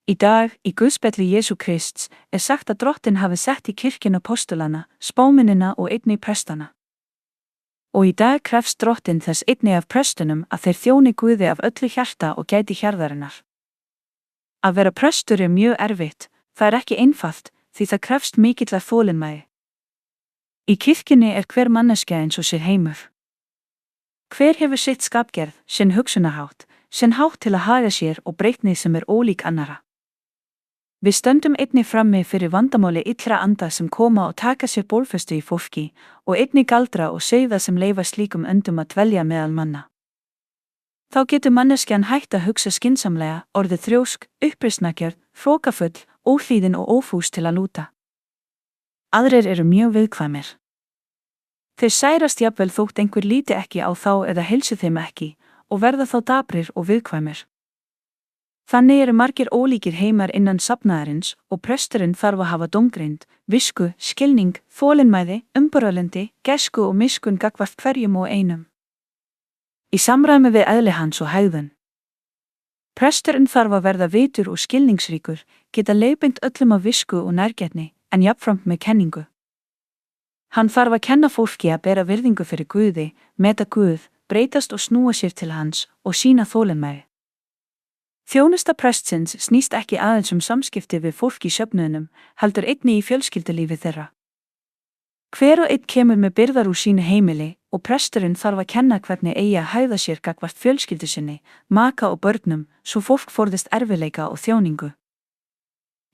Í dag, í guðspjalli Jesú Krists, sagt að Drottinn hafi sett í kirkjuna apostolana, spámennina og einnig prestana. Og í dag krefst Drottinn þess einnig af prestunum að þeir þjóni Guði af öllu hjarta og gæti hjarðarinnar. Að vera prestur mjög erfitt, það ekki einfalt, því það krefst mikillar þolinmæði. Í kirkjunni hver manneskja eins og sér heimur. Hver hefur sitt skapgerð, sinn hugsunarhátt, sinn hátt til að haga sér og breytni sem ólík annara. Við stöndum einnig frammi fyrir vandamáli illra anda sem koma og taka sér bólfestu í fólki og einnig galdra og sauða sem leyfa slíkum öndum að dvelja meðal manna. Þá getur manneskjan hægt að hugsa skynsamlega, orðið þrjósk, uppreisnargjörn, hrókafull, óhlýðin og ófús til að lúta. Aðrir eru mjög viðkvæmir. Þeir særast jafnvel þótt einhver líti ekki á þá eða heilsu þeim ekki og verða þá daprir og viðkvæmir. Þannig eru margir ólíkir heimar innan safnaðarins og presturinn þarf að hafa dómgreind, visku, skilning, þolinmæði, umburðarlyndi, gæsku og miskunn gagnvart hverjum og einum. Í samræmi við eðli hans og hegðun. Presturinn þarf að verða vitur og skilningsríkur, geta leiðbeint öllum af visku og nærgætni, en jafnframt með kenningu. Hann þarf að kenna fólki að bera virðingu fyrir Guði, meta Guð, breytast og snúa sér til hans og sýna þolinmæði. Þjónusta prestsins snýst ekki aðeins samskipti við fólk í söfnuðinum, heldur einnig í fjölskyldulífi þeirra. Hver og einn kemur með byrðar úr sínu heimili og presturinn þarf að kenna hvernig eigi að hegða sér gagnvart fjölskyldu sinni, maka og börnum, svo fólk forðist erfiðleika og þjóningu.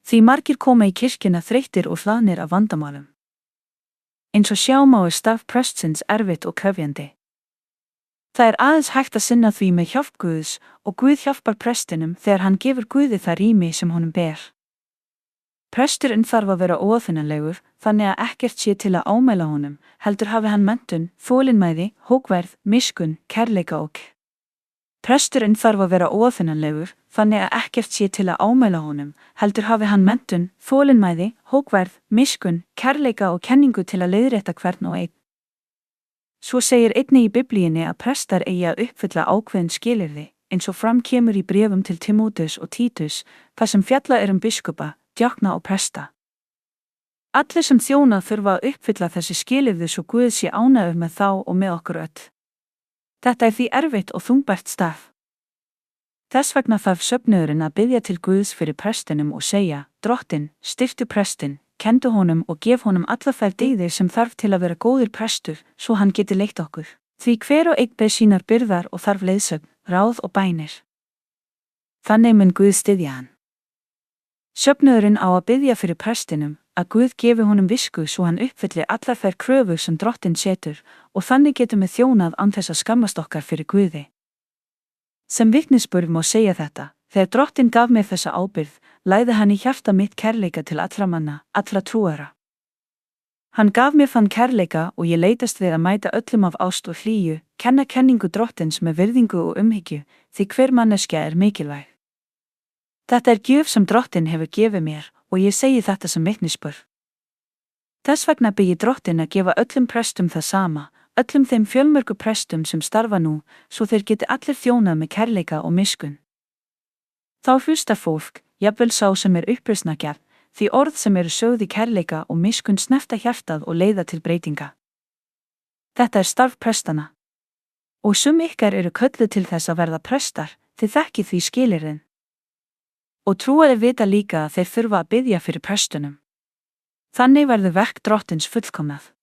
Því margir koma í kirkjuna þreyttir og hlaðnir af vandamálum. Eins og sjá má starf prestsins erfitt og krefjandi. Það aðeins hægt að sinna því með hjálp Guðs og Guð hjálpar prestinum þegar hann gefur Guði það rými sem honum ber. Presturinn þarf að vera óaðfinnanlegur þannig að ekkert sé til að ámæla honum, heldur hafi hann menntun, þolinmæði, hógværð, miskunn, kærleika og. Presturinn þarf að vera óaðfinnanlegur þannig að ekkert sé til að ámæla honum, heldur hafi hann menntun, þolinmæði, hógværð, miskunn, kærleika og kenningu til að leiðrétta hvern og einn. Svo segir einnig í Biblíunni að prestar eigi að uppfylla ákveðin skilyrði, eins og fram kemur í bréfum til Tímóteus og Títus, þar sem fjallað biskupa, djákna og presta. Allir sem þjóna þurfa að uppfylla þessi skilyrði svo Guð sé ánægður með þá og með okkur öll. Þetta því erfitt og þungbært starf. Þess vegna þarf söfnuðurinn að biðja til Guðs fyrir prestinum og segja, Drottinn, styrktu prestinn, kendu honum og gef honum alla þær dyggðir sem þarf til að vera góður prestur, svo hann geti leitt okkur. Því hver og einn ber sínar byrðar og þarf leiðsögn, ráð og bænir. Þannig mun Guð styðja hann. Söfnuðurinn á að biðja fyrir prestinum, að Guð gefi honum visku svo hann uppfylli allar þær kröfur sem Drottinn setur og þannig getum við þjónað án þess að skammast okkar fyrir Guði. Sem vitnisburð má segja þetta, þegar Drottinn gaf mér þessa ábyrgð, lagði hann í hjarta mitt kærleika til allra manna, allra trúara. Hann gaf mér þann kærleika og ég leitast við að mæta öllum af ást og hlýju, kenna kenningu Drottins með virðingu og umhyggju, því hver manneskja mikilvæg. Þetta gjöf sem Drottinn hefur gefið mér og ég segi þetta sem vitnisburð. Þess vegna bið ég Drottinn að gefa öllum prestum það sama, öllum þeim fjölmörgu prestum sem starfa nú, svo þeir geti allir þjónað með kærleika og miskunn. Þá hlustar fólk, jafnvel sá sem uppreisnargjörn, því orð sem sögð í kærleika og miskunn snerta hjartað og leiða til breytinga. Þetta starf prestana. Og sum ykkar kölluð til þess að verða prestar, þið þekkið því skilyrðin. Og trúaðir vita líka að þeir þurfa að biðja fyrir prestunum. Þannig verður verk Drottins fullkomnað.